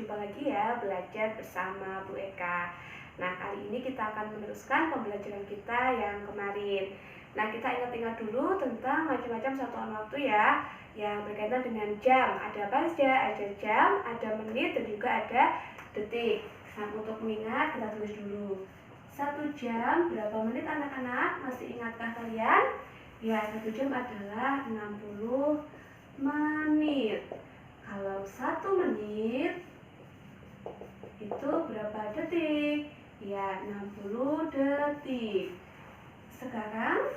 Jumpa lagi ya, belajar bersama Bu Eka. Nah, kali ini kita akan meneruskan pembelajaran kita yang kemarin. Nah, kita ingat-ingat dulu tentang macam-macam satuan waktu ya, yang berkaitan dengan jam. Ada apa saja? Ada jam, ada menit, dan juga ada detik. Nah, untuk mengingat, kita tulis dulu. 1 jam, berapa menit anak-anak? Masih ingatkah kalian? Ya, 1 jam adalah 60 menit. Kalau 1 menit itu berapa detik? Ya, 60 detik. Sekarang,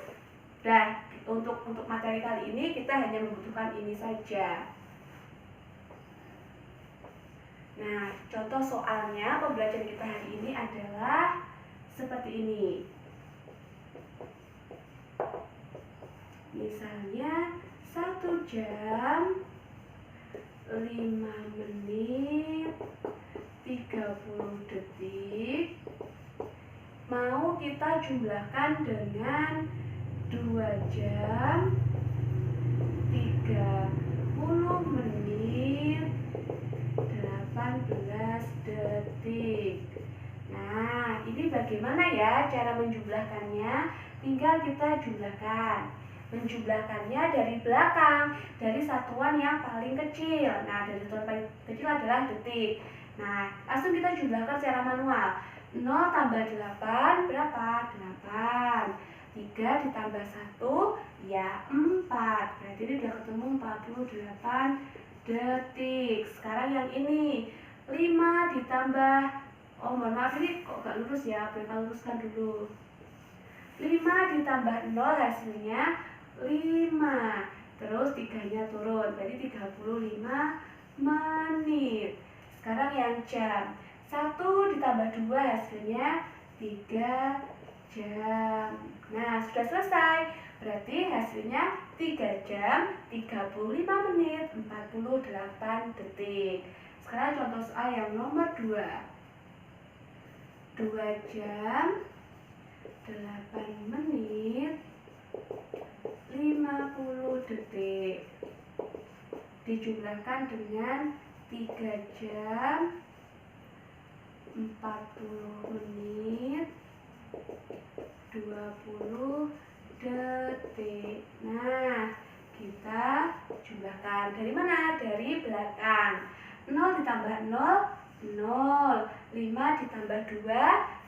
untuk materi kali ini kita hanya membutuhkan ini saja. Nah, contoh soalnya pembelajaran kita hari ini adalah seperti ini. Misalnya 1 jam 5 menit 30 detik mau kita jumlahkan dengan 2 jam 30 menit 18 detik. Nah, ini bagaimana ya cara menjumlahkannya? Tinggal kita jumlahkan. Menjumlahkannya dari belakang, dari satuan yang paling kecil. Nah, dari satuan paling kecil adalah detik. Nah, langsung kita jumlahkan secara manual. 0 tambah 8 berapa? 8. 3 ditambah 1 ya 4. Berarti ini sudah ketemu 48 detik. Sekarang yang ini 5 ditambah, mohon maaf ini kok gak lurus ya, boleh luruskan dulu. 5 ditambah 0 hasilnya 5. Terus 3-nya turun, jadi 35 menit. Sekarang yang jam, 1 ditambah 2 hasilnya 3 jam. Nah, sudah selesai. Berarti hasilnya 3 jam 35 menit 48 detik. Sekarang contoh soal yang nomor 2. 2 jam 8 menit 50 detik dijumlahkan dengan 3 jam 40 menit 20 detik. Nah, kita jumlahkan dari mana? Dari belakang. 0 ditambah 0 0. 5 ditambah 2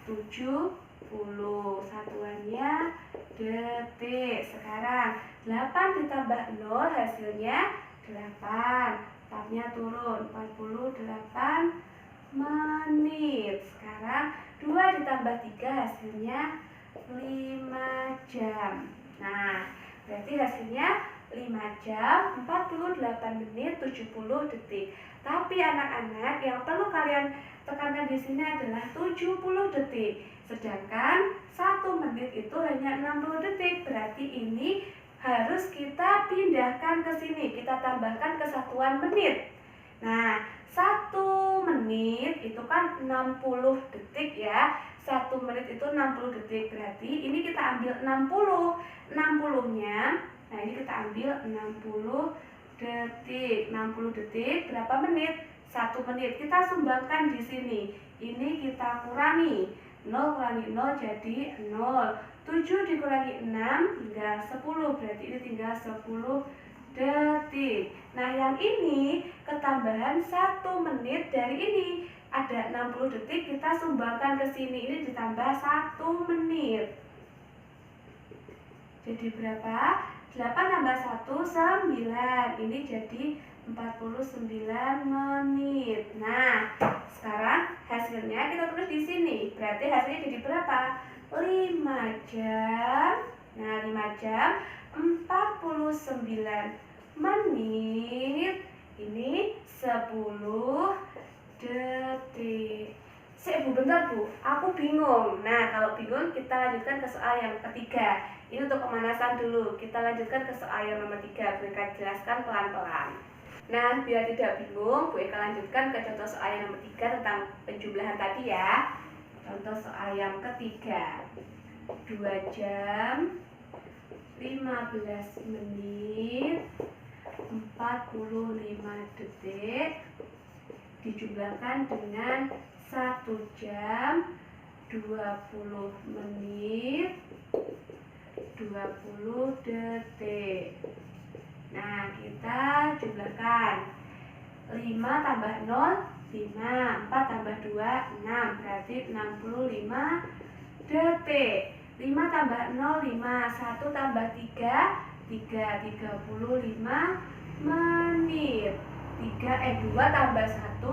70. Satuannya detik. Sekarang 8 ditambah 0 hasilnya 8. 4-nya turun, 48 menit. Sekarang 2 ditambah 3 hasilnya 5 jam. Nah, berarti hasilnya 5 jam 48 menit 70 detik. Tapi anak-anak, yang perlu kalian tekankan di sini adalah 70 detik. Sedangkan 1 menit itu hanya 60 detik. Berarti ini harus kita pindahkan ke sini. Kita tambahkan ke satuan menit. Nah, 1 menit itu kan 60 detik ya. 1 menit itu 60 detik. Berarti ini kita ambil 60. 60-nya, nah ini kita ambil 60 detik. 60 detik berapa menit? 1 menit. Kita sumbangkan di sini. Ini kita kurangi. 0 kurangi 0 jadi 0. 7 dikurangi 6 tinggal 10. Berarti ini tinggal 10 detik. Nah, yang ini ketambahan 1 menit dari ini. Ada 60 detik, kita sumbangkan ke sini. Ini ditambah 1 menit. Jadi berapa? 8 tambah 1, 9. Ini jadi 49 menit. Nah, sekarang hasilnya kita tulis di sini. Berarti hasilnya jadi berapa? 5 jam. Nah, 5 jam 49 menit. Ini 10 detik. Bu, bentar Bu, aku bingung. Nah, kalau bingung kita lanjutkan ke soal yang ketiga. Ini untuk pemanasan dulu. Kita lanjutkan ke soal yang nomor 3. Bu Eka jelaskan pelan-pelan. Nah, biar tidak bingung, Bu Eka lanjutkan ke contoh soal yang nomor 3 tentang penjumlahan tadi ya. Contoh soal yang ketiga. 2 jam 15 menit 45 detik dijumlahkan dengan 1 jam 20 menit 20 detik. Nah, kita jumlahkan 5 tambah 0 5, 4 tambah 2 6, berarti 65 detik. 5 tambah 0 5, 1 tambah 3 35 menit. 2 tambah 1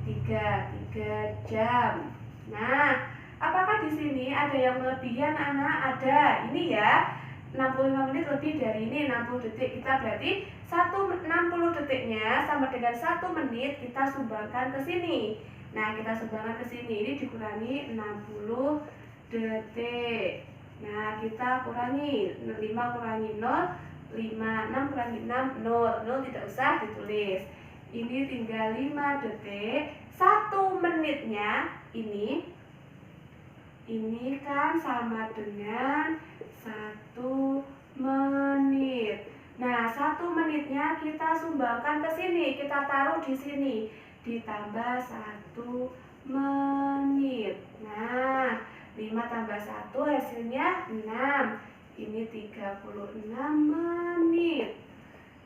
3 jam. Nah, apakah di sini ada yang melebihi anak? Ada. Ini ya, 65 menit lebih dari ini 60 detik. Kita berarti 60 detiknya sama dengan 1 menit kita sumbangkan ke sini. Nah, kita sumbangkan ke sini. Ini dikurangi 60 detik. Nah, kita kurangi 5 kurangi 0 5, 6 kurangi 6 0. 0 tidak usah ditulis. Ini tinggal 5 detik. 1 menitnya ini kan sama dengan 1 menit. Nah, 1 menitnya kita sumbangkan ke sini, kita taruh di sini, ditambah 1 menit. Nah, 5 tambah 1 hasilnya 6. Ini 36 menit.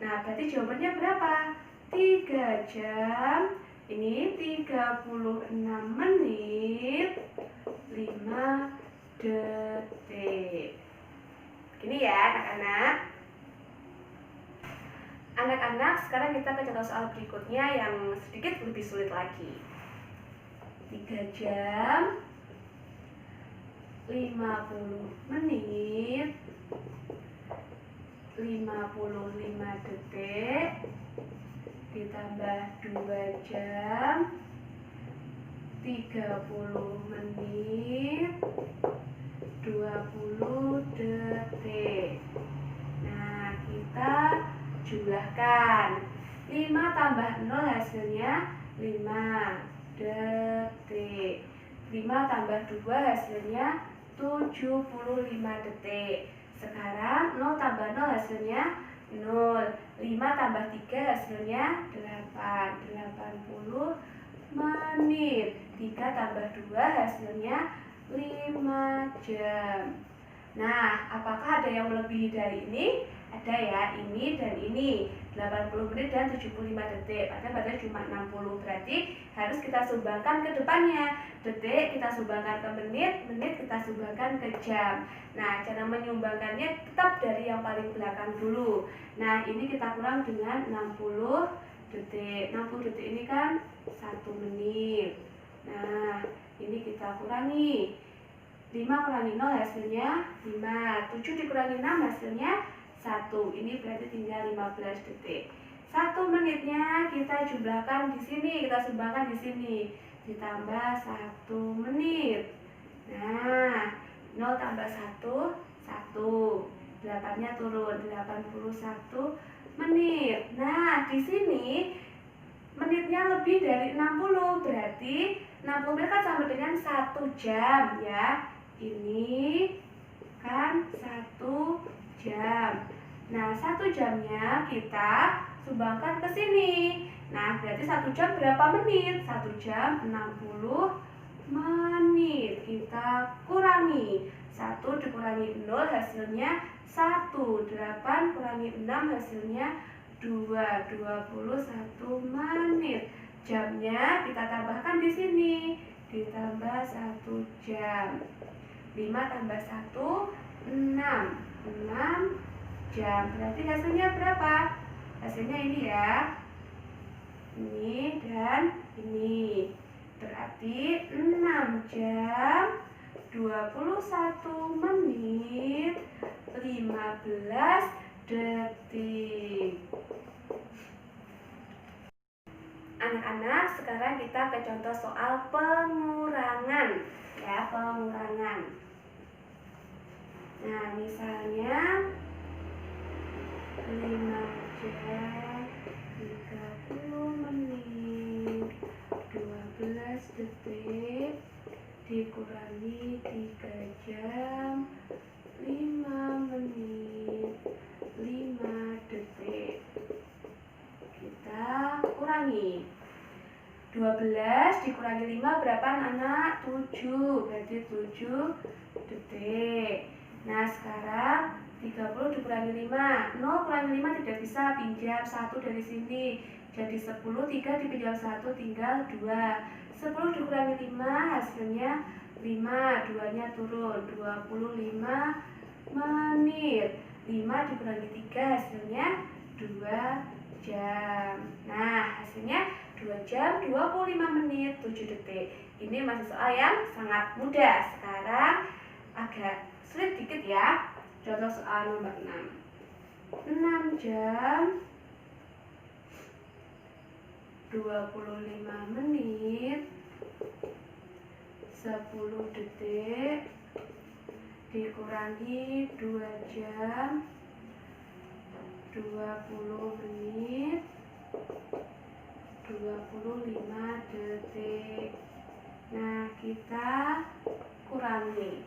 Nah, berarti jawabannya berapa? 3 jam. Ini 36 menit 5 detik. Gini ya anak-anak. Anak-anak, sekarang kita ke contoh soal berikutnya yang sedikit lebih sulit lagi. 3 jam 50 menit 55 detik ditambah 2 jam 30 menit 20 detik. Nah, kita jumlahkan. 5 tambah 0 hasilnya 5 detik. 5 tambah 2 hasilnya 75 detik. Sekarang 0 tambah 0 hasilnya 0. 5 tambah 3 hasilnya 80 menit. 3 tambah 2 hasilnya 5 jam. Nah, apakah ada yang melebihi dari ini? Ada ya, ini dan ini. 80 menit dan 75 detik. Padahal cuma 60. Berarti harus kita sumbangkan ke depannya. Detik kita sumbangkan ke menit, menit kita sumbangkan ke jam. Nah, cara menyumbangkannya tetap dari yang paling belakang dulu. Nah, ini kita kurang dengan 60 detik. 60 detik ini kan 1 menit. Nah, ini kita kurangi. 5 kurangi 0 hasilnya 5. 7 dikurangi 6 hasilnya 1. Ini berarti tinggal 15 detik. 1 menitnya kita jumlahkan di sini, kita sumbangkan di sini. Ditambah 1 menit. Nah, 0 tambah 1 1. 8-nya turun 81 menit. Nah, di sini menitnya lebih dari 60, berarti 60 menit kan sama dengan 1 jam ya. Ini kan 1 jam. Nah, 1 jamnya kita sumbangkan ke sini. Nah, berarti 1 jam berapa menit? 1 jam 60 menit. Kita kurangi. 1 dikurangi 0 hasilnya 1. 8 kurangi 6 hasilnya 2. 21 menit. Jamnya kita tambahkan di sini. Ditambah 1 jam. 5 tambah 1 6. 6 jam. Berarti hasilnya berapa? Hasilnya ini ya. Ini dan ini. Berarti 6 jam 21 menit 15 detik. Anak-anak, sekarang kita ke contoh soal pengurangan. Ya, pengurangan. Nah, misalnya 5 jam 30 menit 12 detik dikurangi 3 jam 5 menit 5 detik. Kita kurangi. 12 12 dikurangi 5 berapa anak? 7. Berarti 7 detik. Nah, sekarang 30 dikurangi 5. 0 kurangi 5 tidak bisa, pinjam 1 dari sini. Jadi 10, 3 dipinjam 1 tinggal 2. 10 dikurangi 5 hasilnya 5, 2-nya turun. 25 menit. 5 dikurangi 3 hasilnya 2 jam. Nah, hasilnya 2 jam 25 menit 7 detik. Ini masih soal yang sangat mudah. Sekarang agak sulit dikit ya. Contoh soal nomor 6. 6 jam 25 menit 10 detik dikurangi 2 jam 20 menit 25 detik. Nah, kita kurangi.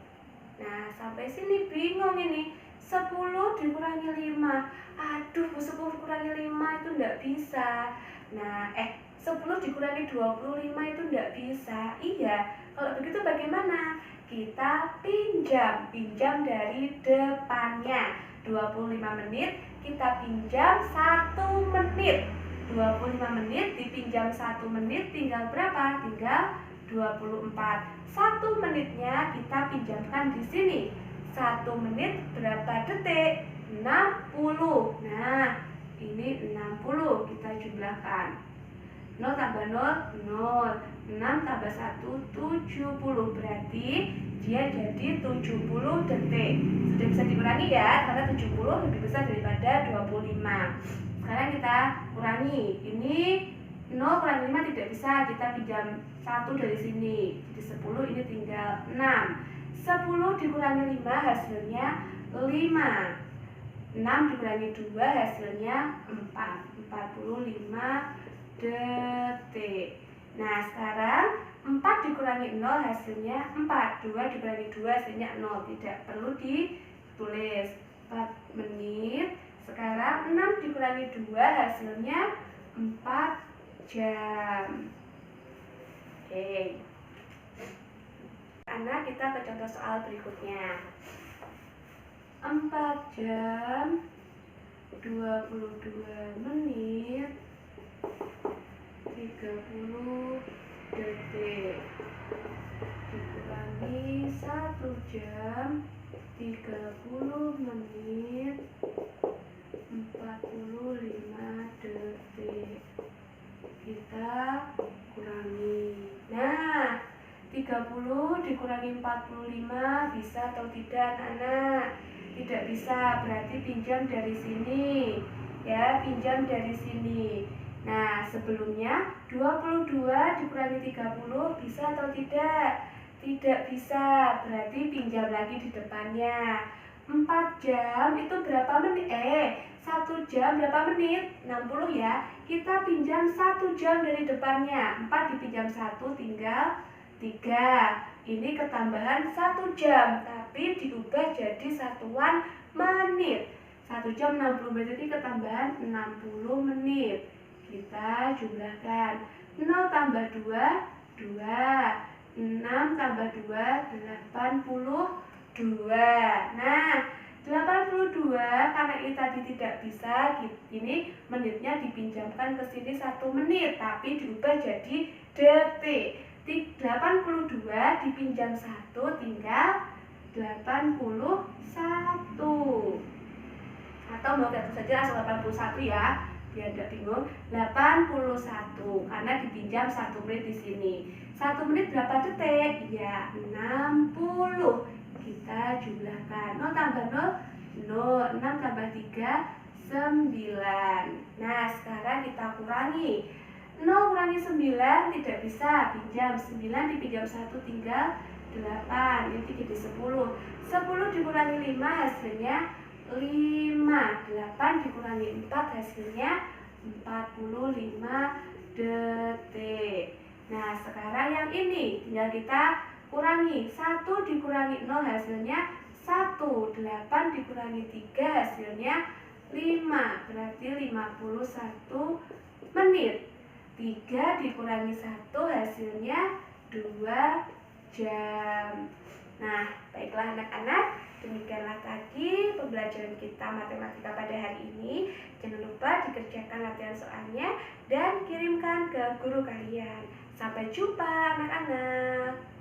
Nah, sampai sini bingung ini. 10 dikurangi 5. Aduh, 10 kurangi 5 itu enggak bisa. Nah, 10 dikurangi 25 itu enggak bisa. Iya, kalau begitu bagaimana? Kita pinjam dari depannya. 25 menit, kita pinjam 1 menit. 25 menit dipinjam 1 menit tinggal berapa? Tinggal 24. 1 menitnya kita pinjamkan di sini. 1 menit berapa detik? 60. Nah, ini 60 kita jumlahkan. 0 tambah 0, 0. 6 tambah 1, 70. Berarti dia jadi 70 detik. Sudah bisa dikurangi ya, karena 70 lebih besar daripada 25. Sekarang kita kurangi. Ini 0 kurangi 5 tidak bisa, kita pinjam 1 dari sini. Jadi 10, ini tinggal 6. 10 dikurangi 5 hasilnya 5. 6 dikurangi 2 hasilnya 4. 45 detik. Nah, sekarang 4 dikurangi 0 hasilnya 4. 2 dikurangi 2 hasilnya 0. Tidak perlu ditulis. 4 menit. Sekarang 6 dikurangi 2 hasilnya 4 jam. Oke. Anak, kita ke contoh soal berikutnya. 4 jam 22 menit 30 detik dikurangi 1 jam 30 menit 45 detik. Kita kurangi. Nah, 30 dikurangi 45 bisa atau tidak, anak? Tidak bisa, berarti pinjam dari sini. Ya, pinjam dari sini. Nah, sebelumnya 22 dikurangi 30 bisa atau tidak? Tidak bisa, berarti pinjam lagi di depannya. 4 jam itu berapa menit? 1 jam berapa menit? 60 ya. Kita pinjam 1 jam dari depannya. 4 dipinjam 1 tinggal 3. Ini ketambahan 1 jam, tapi diubah jadi satuan menit. 1 jam 60 menit ini ketambahan 60 menit. Kita jumlahkan. 0 tambah 2, 2. 6 tambah 2, 82. Nah, 82 karena ini tadi tidak bisa, ini menitnya dipinjamkan ke sini 1 menit, tapi diubah jadi detik. 82 dipinjam 1 tinggal 81. Atau mau ganti saja langsung 81 ya, biar tidak bingung. 81 karena dipinjam 1 menit di sini. 1 menit berapa detik? Ya, 60. Kita jumlahkan. 0 tambah 0, 0. 6 tambah 3, 9. Nah, sekarang kita kurangi. 0 kurangi 9 tidak bisa, pinjam 9 dipinjam 1 tinggal 8. Ini jadi 10. 10 dikurangi 5 hasilnya 5. 8 dikurangi 4 hasilnya 45 detik. Nah, sekarang yang ini tinggal kita kurangi. 1 dikurangi 0 hasilnya 1. 8 dikurangi 3 hasilnya 5. Berarti 51 menit. 3 dikurangi 1 hasilnya 2 jam. Nah, baiklah anak-anak, demikianlah tadi pembelajaran kita matematika pada hari ini. Jangan lupa dikerjakan latihan soalnya dan kirimkan ke guru kalian. Sampai jumpa anak-anak.